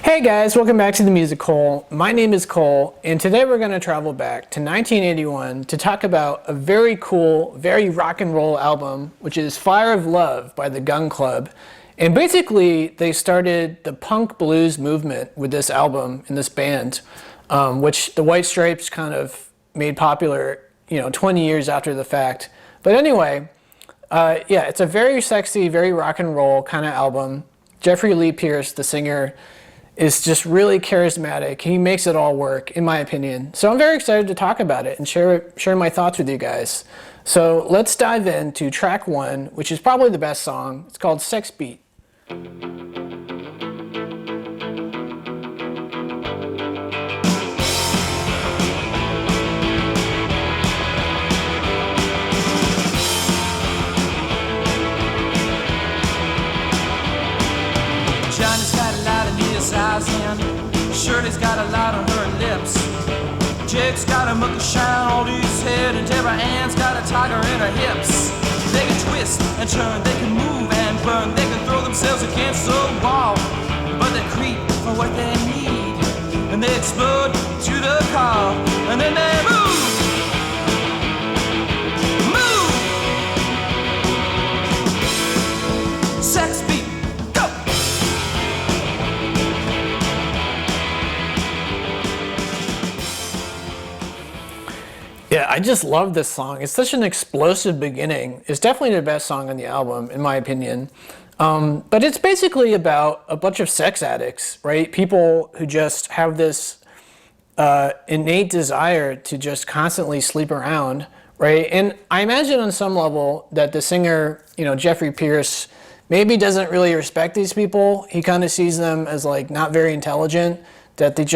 Hey guys, welcome back to the Music Hole. My name is Cole, and today we're going to travel back to 1981 to talk about a very cool, very rock and roll album, which is Fire of Love by the Gun Club. And basically, they started the punk blues movement with this album and this band, which the White Stripes kind of made popular, 20 years after the fact. But anyway, it's a very sexy, very rock and roll kind of album. Jeffrey Lee Pierce, the singer, is just really charismatic. He makes it all work, in my opinion. So I'm very excited to talk about it and share my thoughts with you guys. So let's dive into track one, which is probably the best song. It's called Sex Beat. Johnny's got a lot of his eyes in, Shirley's got a lot on her lips, Jake's got a muck of shine on his head, and Deborah Ann's got a tiger in her hips. They can twist and turn, they can move and burn, they can throw themselves against the wall, but they creep for what they need, and they explode to the car, and then they move. Sex beat. Yeah, I just love this song. It's such an explosive beginning. It's definitely the best song on the album, in my opinion. But it's basically about a bunch of sex addicts, right? People who just have this innate desire to just constantly sleep around, right? And I imagine on some level that the singer, Jeffrey Pierce, maybe doesn't really respect these people. He kind of sees them as like not very intelligent, that they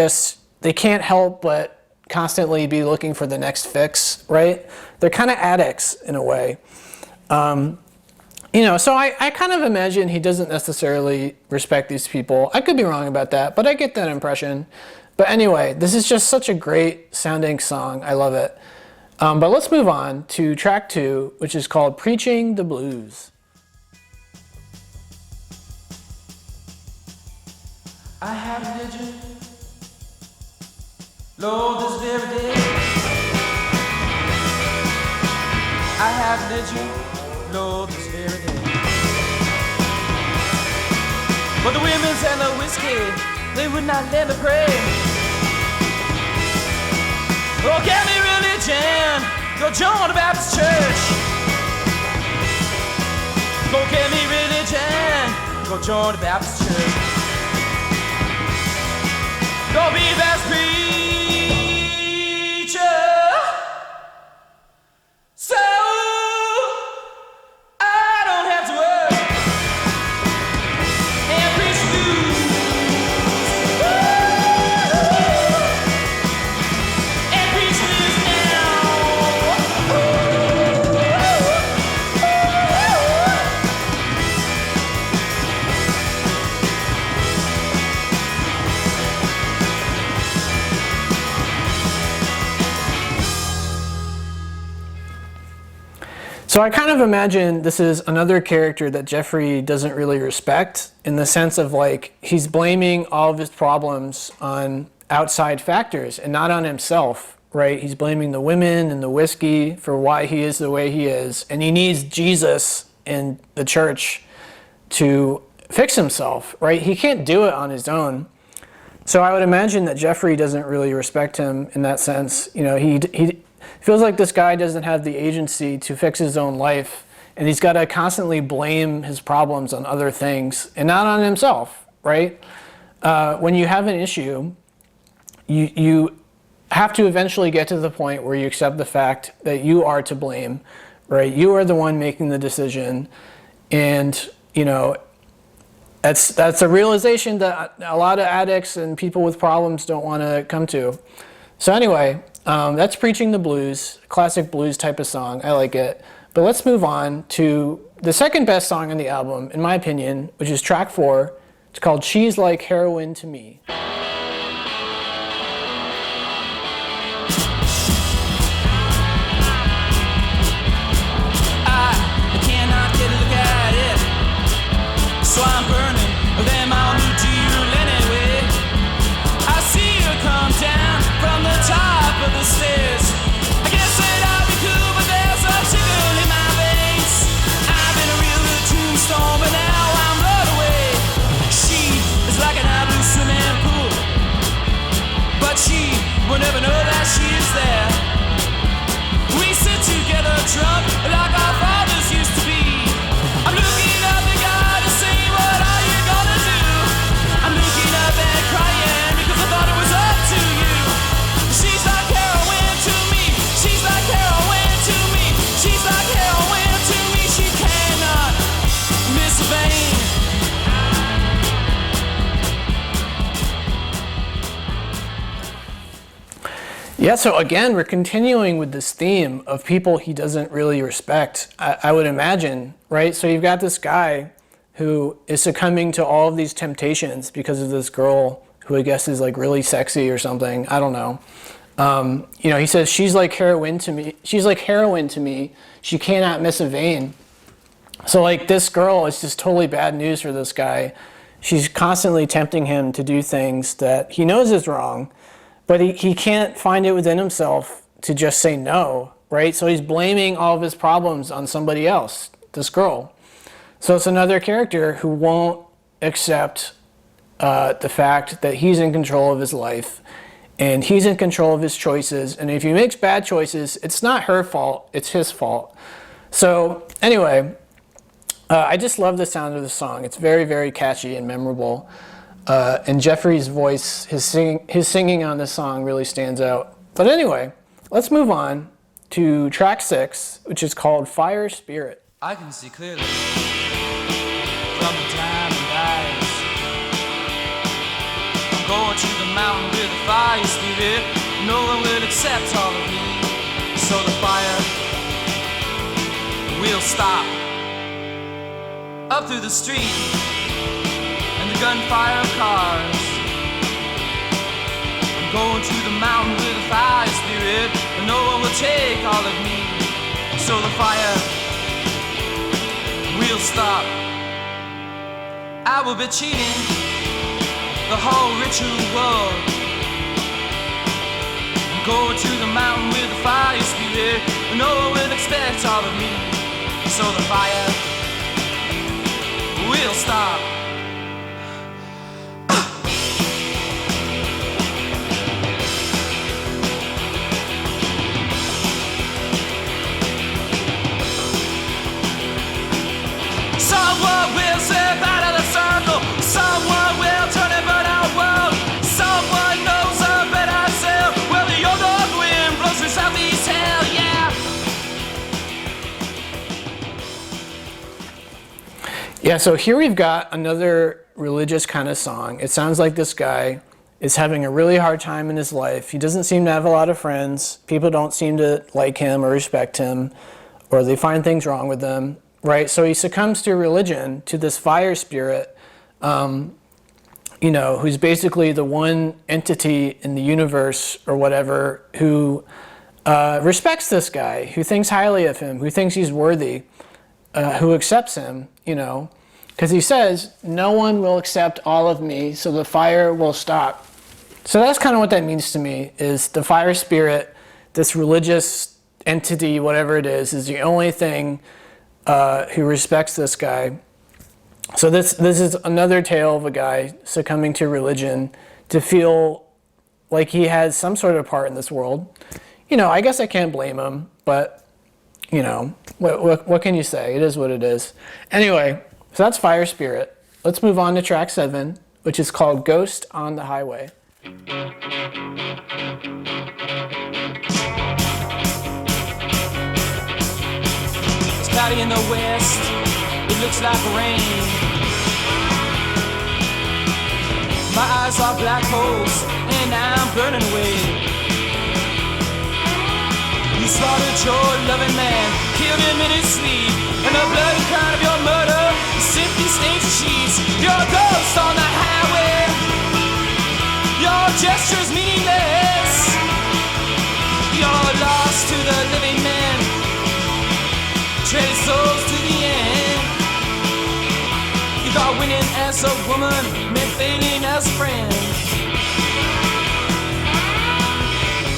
can't help but constantly be looking for the next fix, right? They're kind of addicts in a way. So I kind of imagine he doesn't necessarily respect these people. I could be wrong about that, but I get that impression. But anyway, this is just such a great sounding song. I love it. But let's move on to track two, which is called Preaching the Blues. I have religion, Lord, this very day. I have religion, Lord, this very day. But the women's and the whiskey, they would not let me pray. Oh, get me religion, go join the Baptist church. Go get me religion, go join the Baptist church. Go be the best preacher, so I don't have to work and preach blues. And preach blues So I kind of imagine this is another character that Jeffrey doesn't really respect, in the sense of like he's blaming all of his problems on outside factors and not on himself, right? He's blaming the women and the whiskey for why he is the way he is, and he needs Jesus and the church to fix himself, right? He can't do it on his own. So I would imagine that Jeffrey doesn't really respect him in that sense. He feels like this guy doesn't have the agency to fix his own life, and he's got to constantly blame his problems on other things and not on himself, right? When you have an issue, you have to eventually get to the point where you accept the fact that you are to blame, right? You are the one making the decision, and that's a realization that a lot of addicts and people with problems don't want to come to. So anyway, that's Preaching the Blues, classic blues type of song. I like it. But let's move on to the second best song on the album, in my opinion, which is track 4. It's called She's Like Heroin to Me. I cannot get a look at it, so I'm burning them all new to you anyway. Yeah, so again, we're continuing with this theme of people he doesn't really respect, I would imagine, right? So you've got this guy who is succumbing to all of these temptations because of this girl who I guess is like really sexy or something. I don't know. He says, she's like heroin to me. She's like heroin to me. She cannot miss a vein. So like this girl is just totally bad news for this guy. She's constantly tempting him to do things that he knows is wrong, but he can't find it within himself to just say no, right? So he's blaming all of his problems on somebody else, this girl. So it's another character who won't accept the fact that he's in control of his life and he's in control of his choices. And if he makes bad choices, it's not her fault, it's his fault. So anyway, I just love the sound of the song. It's very, very catchy and memorable. And Jeffrey's voice, his singing on this song really stands out. But anyway, let's move on to track 6, which is called Fire Spirit. I can see clearly from the diamond eyes. I'm going to the mountain with a fire spirit. No one will accept all of me, so the fire will stop. Up through the street and the gunfire of cars, I'm going to the mountain with a fire spirit, but no one will take all of me, so the fire will stop. I will be cheating the whole ritual world. I'm going to the mountain with a fire spirit, but no one will expect all of me, so the fire will stop. Someone will step out of the circle. Someone will turn and burn our world. Someone knows a better self. Well, the old north wind blows through southeast hell, yeah. Yeah, so here we've got another religious kind of song. It sounds like this guy is having a really hard time in his life. He doesn't seem to have a lot of friends. People don't seem to like him or respect him, or they find things wrong with him. Right, so he succumbs to religion, to this fire spirit, who's basically the one entity in the universe or whatever who respects this guy, who thinks highly of him, who thinks he's worthy, who accepts him, because he says, no one will accept all of me, so the fire will stop. So that's kind of what that means to me, is the fire spirit, this religious entity, whatever it is the only thing who respects this guy. So this is another tale of a guy succumbing to religion to feel like he has some sort of part in this world. I guess I can't blame him, but what can you say? It is what it is. Anyway, so that's Fire Spirit. Let's move on to track 7, which is called Ghost on the Highway. Cloudy in the west, it looks like rain. My eyes are black holes, and I'm burning away. You slaughtered your loving man, killed him in his sleep, and the bloody crown of your murder simply stains the sheets. You're a ghost on the highway, your gesture's meaningless. You're lost to the living man, trading souls to the end. You thought winning as a woman meant failing as a friend.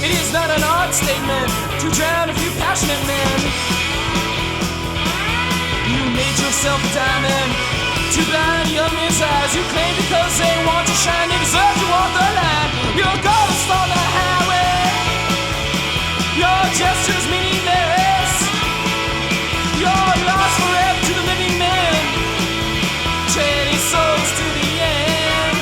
It is not an odd statement to drown a few passionate men. You made yourself a diamond to blind young men's eyes. You claim because they want to shine, they deserve to walk the line. You're a ghost on the highway, your gesture's meaningless. You're lost forever to the living man, trading souls to the end.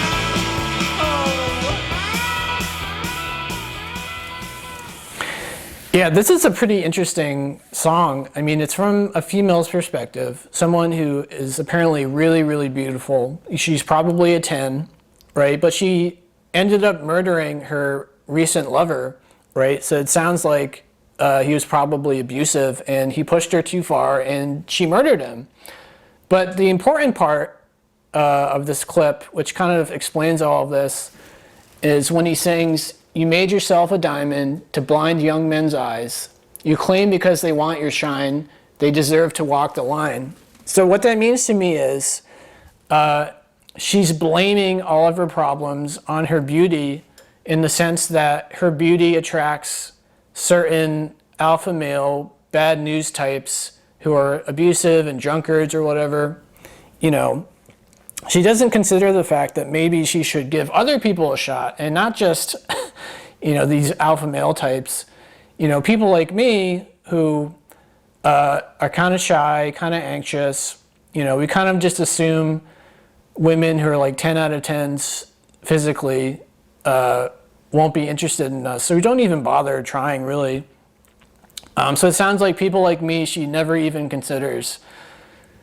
Yeah, this is a pretty interesting song. I mean, it's from a female's perspective, someone who is apparently really, really beautiful. She's probably a 10, right? But she ended up murdering her recent lover right? So it sounds like he was probably abusive and he pushed her too far and she murdered him. But the important part of this clip, which kind of explains all of this, is when he sings, "You made yourself a diamond to blind young men's eyes. You claim because they want your shine, they deserve to walk the line." So what that means to me is she's blaming all of her problems on her beauty, in the sense that her beauty attracts certain alpha male bad news types who are abusive and drunkards or whatever. You know, she doesn't consider the fact that maybe she should give other people a shot, and not just, you know, these alpha male types. You know, people like me who are kind of shy, kind of anxious. You know, we kind of just assume women who are like 10 out of 10s physically won't be interested in us. So we don't even bother trying, really. So it sounds like people like me, she never even considers.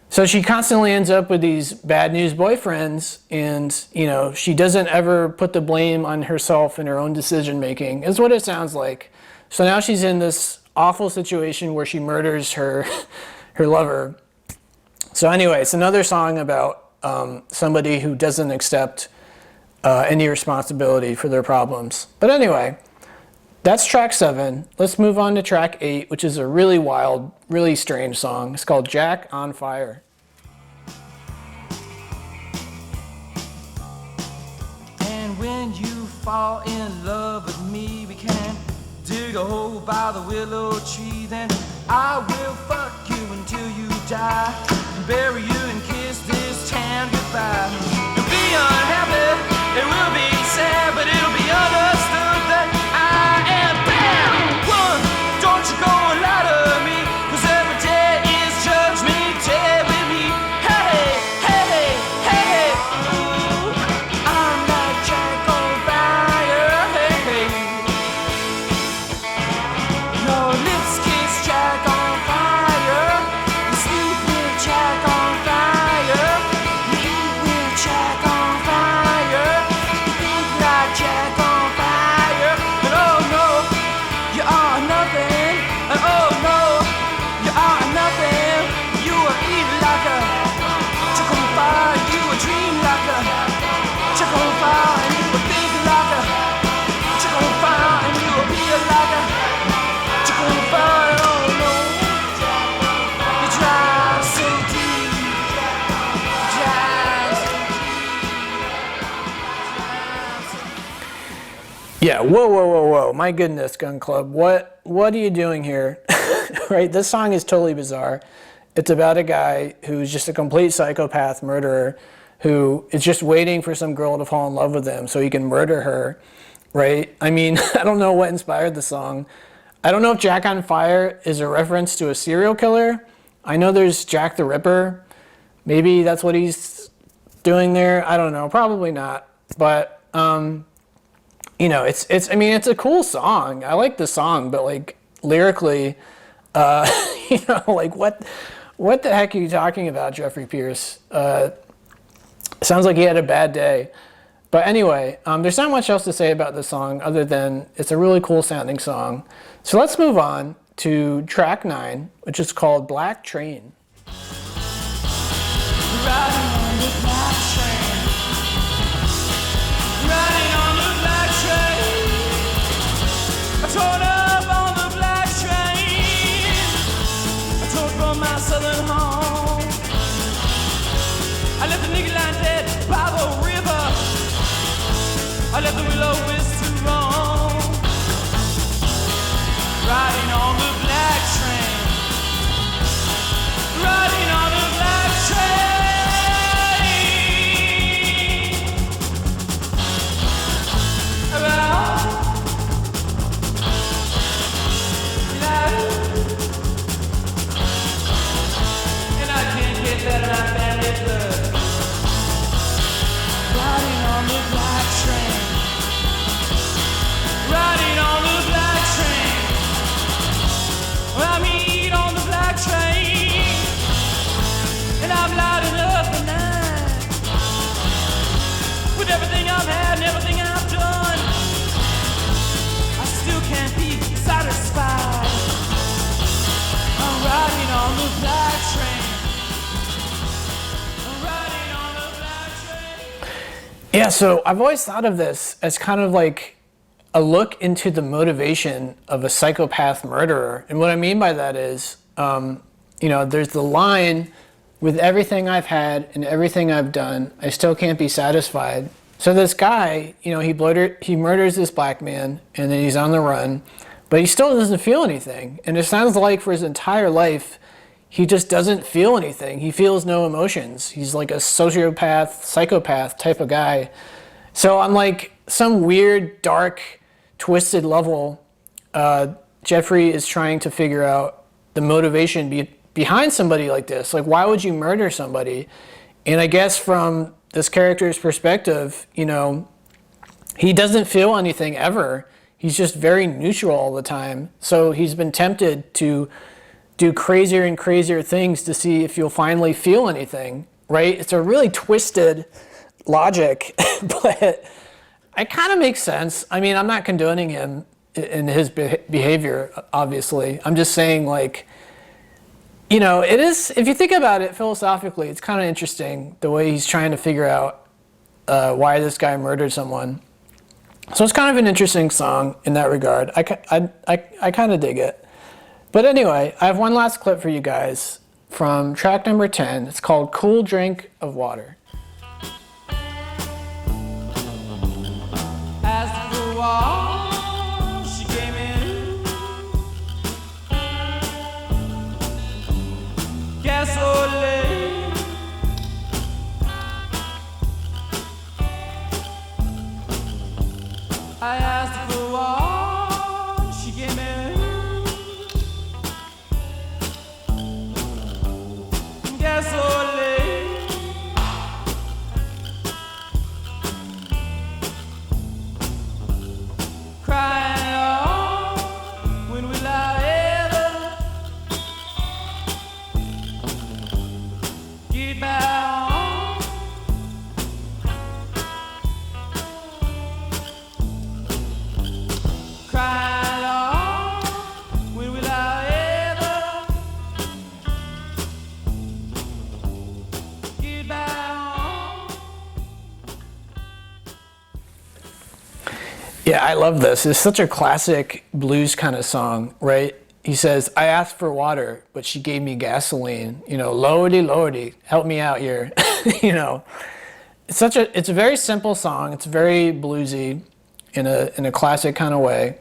So she constantly ends up with these bad news boyfriends, and, you know, she doesn't ever put the blame on herself and her own decision making, is what it sounds like. So now she's in this awful situation where she murders her lover. So anyway, it's another song about somebody who doesn't accept any responsibility for their problems. But anyway, that's track 7. Let's move on to track 8, which is a really wild, really strange song. It's called Jack on Fire. And when you fall in love with me, we can dig a hole by the willow tree. Then I will fuck you until you die, and bury you and kiss this town goodbye. You'll be unhappy, it will be sad, but it'll be understood that I am bad. One, don't you go and lie to me, 'cause every day is judgment day with me. Hey, hey, hey, ooh, I'm like Jack on fire. Hey, hey. Your lips kiss Jack on fire. You sleep with Jack on fire. You eat with Jack on fire. You think like Jack on fire. And oh no, you are nothing. And oh no, you are nothing. You are eat like a Jack on fire. You a dream like a Jack on fire. And you a think like a Jack on fire. And you a feel like a Jack on fire. Oh no, you drive so deep. You drive so Yeah, whoa. My goodness, Gun Club. What are you doing here? Right? This song is totally bizarre. It's about a guy who's just a complete psychopath murderer who is just waiting for some girl to fall in love with him so he can murder her, right? I mean, I don't know what inspired the song. I don't know if Jack on Fire is a reference to a serial killer. I know there's Jack the Ripper. Maybe that's what he's doing there. I don't know. Probably not. But, you know, it's a cool song. I like the song, but like lyrically, you know, like what the heck are you talking about, Jeffrey Pierce? Sounds like he had a bad day. But anyway, there's not much else to say about this song other than it's a really cool sounding song. So let's move on to track 9, which is called Black Train. riding on the black train. Riding on the black train. I torn up on the black train. I tore from my southern home. I left the nigga line dead by the river. I left the willow west to roam. Riding on the black train. Riding on the black train. And I can't get that my family blood. Riding on the black train. Yeah, so I've always thought of this as kind of like a look into the motivation of a psychopath murderer. And what I mean by that is, there's the line, with everything I've had and everything I've done, I still can't be satisfied. So this guy, he murders this black man and then he's on the run, but he still doesn't feel anything. And it sounds like for his entire life, he just doesn't feel anything. He feels no emotions. He's like a sociopath, psychopath type of guy. So on like some weird, dark, twisted level, Jeffrey is trying to figure out the motivation behind somebody like this. Like, why would you murder somebody? And I guess from this character's perspective, he doesn't feel anything ever. He's just very neutral all the time. So he's been tempted to do crazier and crazier things to see if you'll finally feel anything, right? It's a really twisted logic, but it kind of makes sense. I mean, I'm not condoning him in his behavior, obviously. I'm just saying, like, it is, if you think about it philosophically, it's kind of interesting the way he's trying to figure out why this guy murdered someone. So it's kind of an interesting song in that regard. I kind of dig it. But anyway, I have one last clip for you guys from track number 10. It's called Cool Drink of Water. Asked for water, she came in. Gasoline. I asked for water, she came in. Gasoline. Crying out, when will I ever get back home? Crying out, when will I ever get back home? Yeah, I love this. It's such a classic blues kind of song, right? He says, I asked for water, but she gave me gasoline. Lordy, Lordy, help me out here. It's a very simple song. It's very bluesy in a classic kind of way.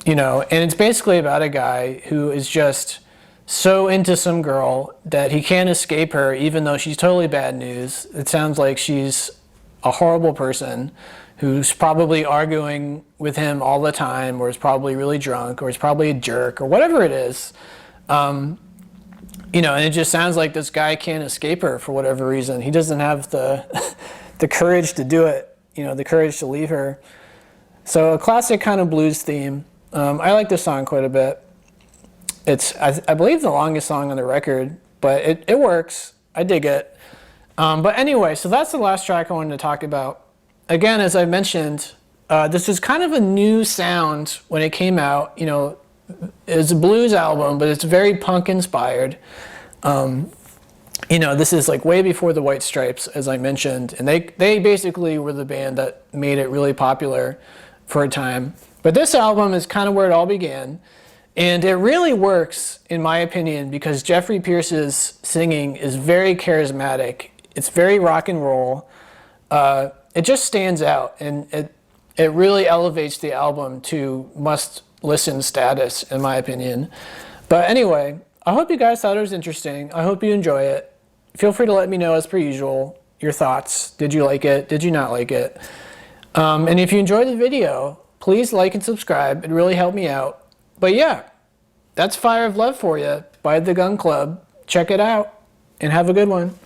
And it's basically about a guy who is just so into some girl that he can't escape her, even though she's totally bad news. It sounds like she's a horrible person who's probably arguing with him all the time, or is probably really drunk, or is probably a jerk, or whatever it is. And it just sounds like this guy can't escape her for whatever reason. He doesn't have the the courage to do it, the courage to leave her. So a classic kind of blues theme. I like this song quite a bit. It's, I believe, the longest song on the record, but it works. I dig it. But anyway, so that's the last track I wanted to talk about. Again, as I mentioned, this is kind of a new sound when it came out. It's a blues album, but it's very punk inspired. This is like way before the White Stripes, as I mentioned, and they basically were the band that made it really popular for a time. But this album is kind of where it all began, and it really works, in my opinion, because Jeffrey Pierce's singing is very charismatic. It's very rock and roll. It just stands out, and it really elevates the album to must-listen status, in my opinion. But anyway, I hope you guys thought it was interesting. I hope you enjoy it. Feel free to let me know, as per usual, your thoughts. Did you like it? Did you not like it? And if you enjoyed the video, please like and subscribe. It really helped me out. But yeah, that's Fire of Love for you by The Gun Club. Check it out, and have a good one.